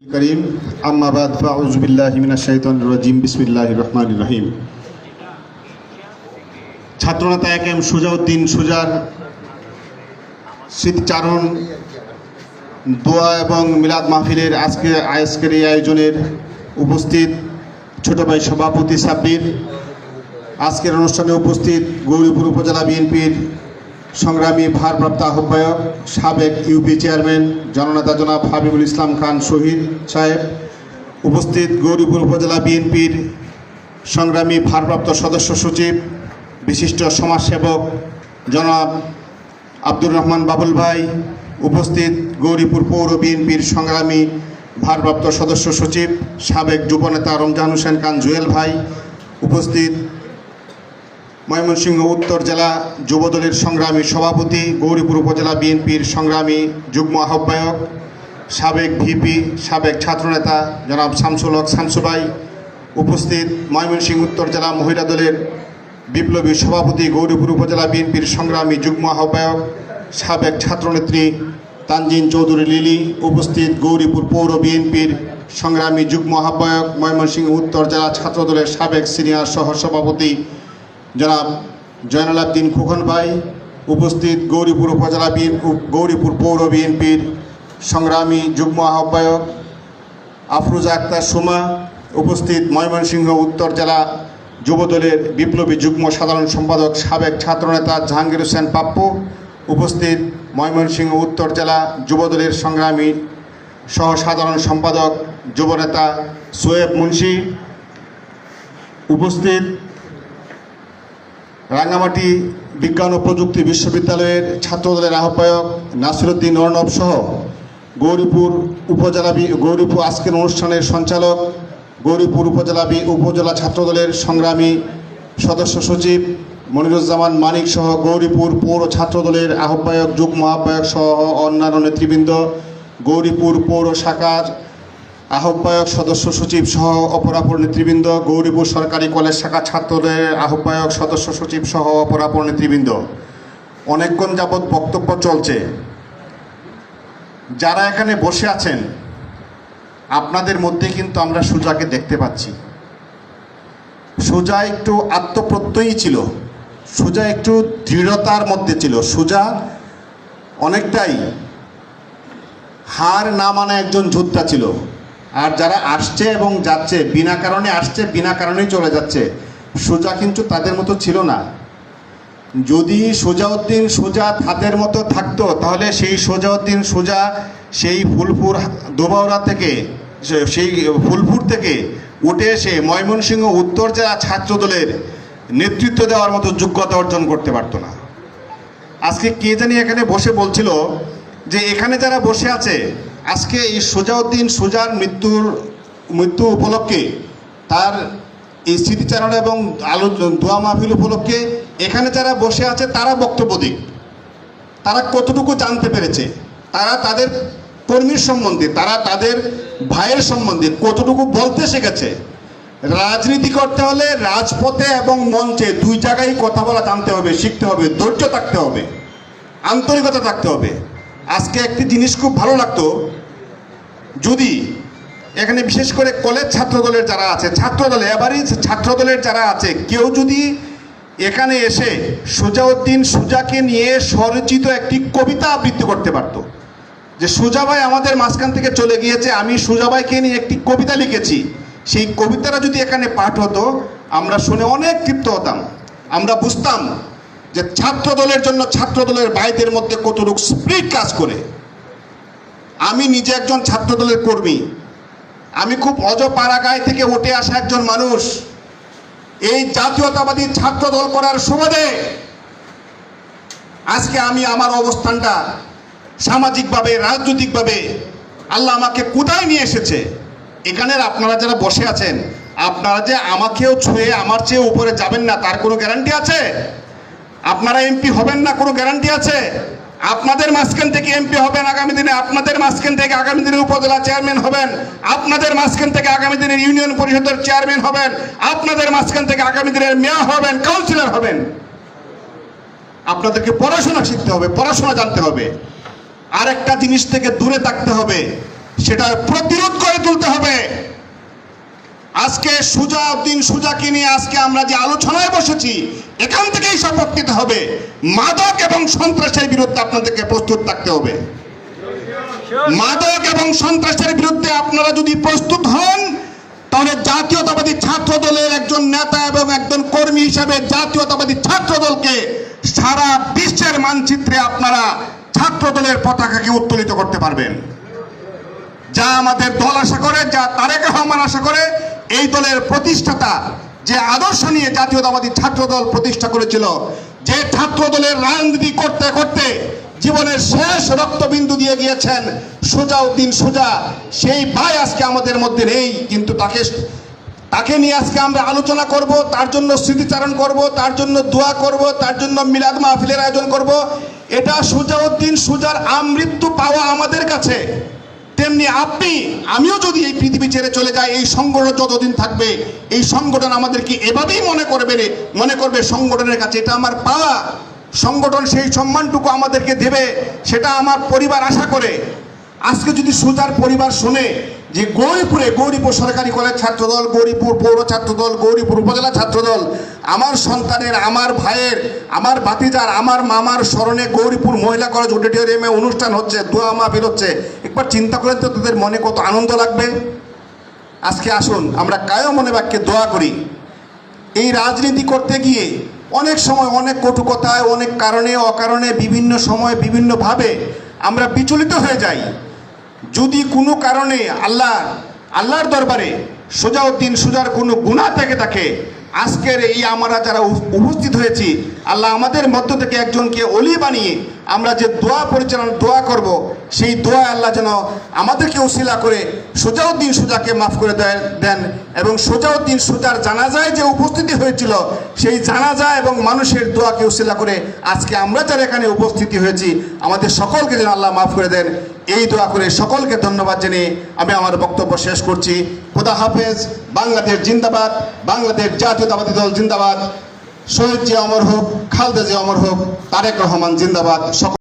করিম আম্মা বাদ ফাউযু বিল্লাহি মিনাশ শাইতানির রাজিম বিসমিল্লাহির রহমানির রহিম। ছাত্রনেতা একেএম সুজাউদ্দিন সুজার স্মৃতিচারণ দোয়া এবং মিলাদ মাহফিলের আজকের এই আয়োজনের উপস্থিত ছোট ভাই সভাপতি সাব্বির, আজকের অনুষ্ঠানে উপস্থিত গৌরীপুর উপজেলা বিএনপির সংগ্রামী ভারপ্রাপ্ত আহ্বায়ক সাবেক ইউপি চেয়ারম্যান জননেতা জনাব হাবিবুল ইসলাম খান শহীদ সাহেব, উপস্থিত গৌরীপুর উপজেলা বিএনপির সংগ্রামী ভারপ্রাপ্ত সদস্য সচিব বিশিষ্ট সমাজসেবক জনাব আব্দুর রহমান বাবুল ভাই, উপস্থিত গৌরীপুর পৌর বিএনপির সংগ্রামী ভারপ্রাপ্ত সদস্য সচিব সাবেক যুবনেতা রমজান হোসেন খান জুয়েল ভাই, উপস্থিত ময়মনসিংহ উত্তর জেলা যুবদলের সংগ্রামী সভাপতি গৌরীপুর উপজেলা বিএনপির সংগ্রামী যুগ্ম আহ্বায়ক সাবেক ভিপি সাবেক ছাত্রনেতা জনাব শামসুল হক শামসু ভাই, উপস্থিত ময়মনসিংহ উত্তর জেলা মহিলা দলের বিপ্লবী সভাপতি গৌরীপুর উপজেলা বিএনপির সংগ্রামী যুগ্ম আহ্বায়ক সাবেক ছাত্রনেত্রী তানজিন চৌধুরী লিলি, উপস্থিত গৌরীপুর পৌর বিএনপির সংগ্রামী যুগ্ম আহ্বায়ক ময়মনসিংহ উত্তর জেলা ছাত্রদলের সাবেক সিনিয়র সহসভাপতি জনাব জয়নুল আবদিন খোকন ভাই, উপস্থিত গৌরীপুর উপজেলা গৌরীপুর পৌর বিএনপির সংগ্রামী যুগ্ম আহ্বায়ক আফরোজা আক্তার সুমা, উপস্থিত ময়মনসিংহ উত্তর জেলা যুবদলের বিপ্লবী যুগ্ম সাধারণ সম্পাদক সাবেক ছাত্রনেতা জাহাঙ্গীর হোসেন পাপ্পু, উপস্থিত ময়মনসিংহ উত্তর জেলা যুবদলের সংগ্রামী সহ সাধারণ সম্পাদক যুবনেতা সোয়েব মুন্সি, উপস্থিত রাঙ্গামাটি বিজ্ঞান ও প্রযুক্তি বিশ্ববিদ্যালয়ের ছাত্রদলের আহ্বায়ক নাসিরউদ্দিন অর্ণব সহ গৌরীপুর আজকের অনুষ্ঠানের সঞ্চালক গৌরীপুর উপজেলা ছাত্রদলের সংগ্রামী সদস্য সচিব মনিরুজ্জামান মানিক সহ গৌরীপুর পৌর ছাত্রদলের আহ্বায়ক যুগ্ম আহ্বায়ক সহ অন্যান্য নেতৃবৃন্দ, গৌরীপুর পৌর শাখার আহ্বায়ক সদস্য সচিব সহ অপরাপর নেতৃবৃন্দ, গৌরীপুর সরকারি কলেজ শাখা ছাত্রদের আহ্বায়ক সদস্য সচিব সহ অপরাপর নেতৃবৃন্দ, অনেকক্ষণ যাবৎ বক্তব্য চলছে। যারা এখানে বসে আছেন আপনাদের মধ্যে কিন্তু আমরা সুজাকে দেখতে পাচ্ছি। সুজা একটু আত্মপ্রত্যয়ী ছিল, সুজা একটু দৃঢ়তার মধ্যে ছিল, সুজা অনেকটাই হার না মানা একজন যোদ্ধা ছিল। আর যারা আসছে এবং যাচ্ছে বিনা কারণে আসছে বিনা কারণেই চলে যাচ্ছে, সুজা কিন্তু তাদের মতো ছিল না। যদি সুজাউদ্দিন সুজা তাদের মতো থাকতো তাহলে সেই সুজাউদ্দিন সুজা সেই ফুলপুর থেকে উঠে এসে ময়মনসিংহ উত্তর জেলা ছাত্রদলের নেতৃত্ব দেওয়ার মতো যোগ্যতা অর্জন করতে পারতো না। আজকে কে জানি এখানে বসে বলছিল যে এখানে যারা বসে আছে আজকে এই সুজাউদ্দিন সুজার মৃত্যু উপলক্ষে তার এই স্মৃতিচারণ এবং দোয়া মাহফিল উপলক্ষে এখানে যারা বসে আছে তারা বক্তব্য দিক, তারা কতটুকু জানতে পেরেছে, তারা তাদের কর্মীর সম্বন্ধে, তারা তাদের ভাইয়ের সম্বন্ধে কতটুকু বলতে শিখেছে। রাজনীতি করতে হলে রাজপথে এবং মঞ্চে দুই জায়গায় কথা বলা জানতে হবে, শিখতে হবে, ধৈর্য থাকতে হবে, আন্তরিকতা থাকতে হবে। আজকে একটি জিনিস খুব ভালো লাগতো, যদি এখানে বিশেষ করে কলেজ ছাত্রদলের যারা আছে, ছাত্রদলের যারা আছে, কেউ যদি এখানে এসে সুজাউদ্দিন সুজাকে নিয়ে স্বরচিত একটি কবিতা আবৃত্তি করতে পারতো, যে সুজা ভাই আমাদের মাঝখান থেকে চলে গিয়েছে, আমি সুজা ভাইকে নিয়ে একটি কবিতা লিখেছি, সেই কবিতাটা যদি এখানে পাঠ হতো আমরা শুনে অনেক তৃপ্ত হতাম। আমরা বুঝতাম যে ছাত্রদলের জন্য ছাত্রদলের ভাইদের মধ্যে কতটুকু স্পিরিট কাজ করে। আমি নিজে একজন ছাত্রদলের কর্মী, আমি খুব অজপাড়াগাঁয় থেকে উঠে আসা একজন মানুষ। এই জাতীয়তাবাদী ছাত্রদল করার সুবাদে আজকে আমি আমার অবস্থানটা সামাজিকভাবে রাজনৈতিকভাবে আল্লাহ আমাকে কোথায় নিয়ে এসেছে। এখানের আপনারা যারা বসে আছেন, আপনারা যে আমাকেও ছুঁয়ে আমার চেয়ে উপরে যাবেন না তার কোনো গ্যারান্টি আছে? আপনারা এমপি হবেন না কোনো গ্যারান্টি আছে? আপনাদের মাঝখান থেকে এমপি হবেন আগামী দিনে, আপনাদের মাঝখান থেকে আগামী দিনে উপজেলা চেয়ারম্যান হবেন, আপনাদের মাঝখান থেকে আগামী দিনের ইউনিয়ন পরিষদের চেয়ারম্যান হবেন, আপনাদের মাঝখান থেকে আগামী দিনের মেয়র হবেন, কাউন্সিলর হবেন। আপনাদেরকে পড়াশোনা শিখতে হবে, পড়াশোনা জানতে হবে, আর একটা জিনিস থেকে দূরে থাকতে হবে। সেটার প্রতিরোধ করে তুলতে হবে। আজকে সুজাউদ্দিন সুজাকে নিয়ে আজকে আমরা যে আলোচনায় বসেছি, এখান থেকেই শপথ নিতে হবে মাদক এবং সন্ত্রাসের বিরুদ্ধে আপনাদেরকে প্রস্তুত থাকতে হবে। মাদক এবং সন্ত্রাসের বিরুদ্ধে আপনারা যদি প্রস্তুত হন, তাহলে জাতীয়তাবাদী ছাত্র দলের একজন নেতা এবং একজন কর্মী হিসেবে জাতীয়তাবাদী ছাত্র দলকে সারা বিশ্বের মানচিত্রে আপনারা ছাত্র দলের পতাকাকে উত্তোলিত করতে পারবেন। যা আমাদের দল আশা করে, যা তারেক রহমান আশা করে, এই দলের প্রতিষ্ঠাতা যে আদর্শ নিয়ে জাতীয়তাবাদী ছাত্র দল প্রতিষ্ঠা করেছিল, যে ছাত্র দলের রাজনীতি করতে করতে জীবনের শেষ রক্তবিন্দু দিয়ে গিয়েছেন সুজাউদ্দিন সুজা, সেই ভাই আজকে আমাদের মধ্যে নেই। কিন্তু তাকে নিয়ে আজকে আমরা আলোচনা করব, তার জন্য স্মৃতিচারণ করব, তার জন্য দোয়া করব, তার জন্য মিলাদ মাহফিলের আয়োজন করব। এটা সুজাউদ্দিন সুজার আমৃত্যু পাওয়া আমাদের কাছে। তেমনি আমিও যদি এই পৃথিবী ছেড়ে চলে যাই, এই সংগঠন যতদিন থাকবে, এই সংগঠন আমাদেরকে এভাবেই মনে করবে সংগঠনের কাছে এটা আমার পাওয়া। সংগঠন সেই সম্মানটুকু আমাদেরকে দেবে, সেটা আমার পরিবার আশা করে। আজকে যদি সুজার পরিবার শুনে যে গৌরীপুর সরকারি কলেজ ছাত্রদল, গৌরীপুর পৌর ছাত্রদল, গৌরীপুর উপজেলা ছাত্রদল, আমার সন্তানের, আমার ভাইয়ের, আমার ভাতিজার, আমার মামার স্মরণে গৌরীপুর মহিলা কলেজ অডিটোরিয়ামে অনুষ্ঠান হচ্ছে, দোয়া মাহফিল হচ্ছে, একবার চিন্তা করেন তো তাদের মনে কত আনন্দ লাগবে। আজকে আসুন আমরা কায়ো মনে বাক্যে দোয়া করি। এই রাজনীতি করতে গিয়ে অনেক সময় অনেক কটু কথায়, অনেক কারণে অকারণে, বিভিন্ন সময় বিভিন্নভাবে আমরা বিচলিত হয়ে যাই। যদি কোনো কারণে আল্লাহর দরবারে সুজাউদ্দিন সুজার কোনো গুনাহ থেকে থাকে, আজকের এই আমরা যারা উপস্থিত হয়েছি, আল্লাহ আমাদের মধ্য থেকে একজনকে ওলি বানিয়ে আমরা যে দোয়া করব, সেই দোয়া আল্লাহ যেন আমাদেরকে উসিলা করে সুজাউদ্দিন সুজাকে মাফ করে দেন এবং সুজাউদ্দিন সুজার জানাজায় যে উপস্থিতি হয়েছিল, সেই জানাজা এবং মানুষের দোয়াকে উসিলা করে আজকে আমরা যারা এখানে উপস্থিতি হয়েছি, আমাদের সকলকে যেন আল্লাহ মাফ করে দেন, এই দোয়া করে সকলকে ধন্যবাদ জানিয়ে আমি আমার বক্তব্য শেষ করছি। খোদা হাফেজ। বাংলাদেশ জিন্দাবাদ, বাংলাদেশ জাতীয়তাবাদী দল জিন্দাবাদ, শহীদ জিয়া অমর হোক, খালেদা জিয়া অমর হোক, তারেক রহমান জিন্দাবাদ।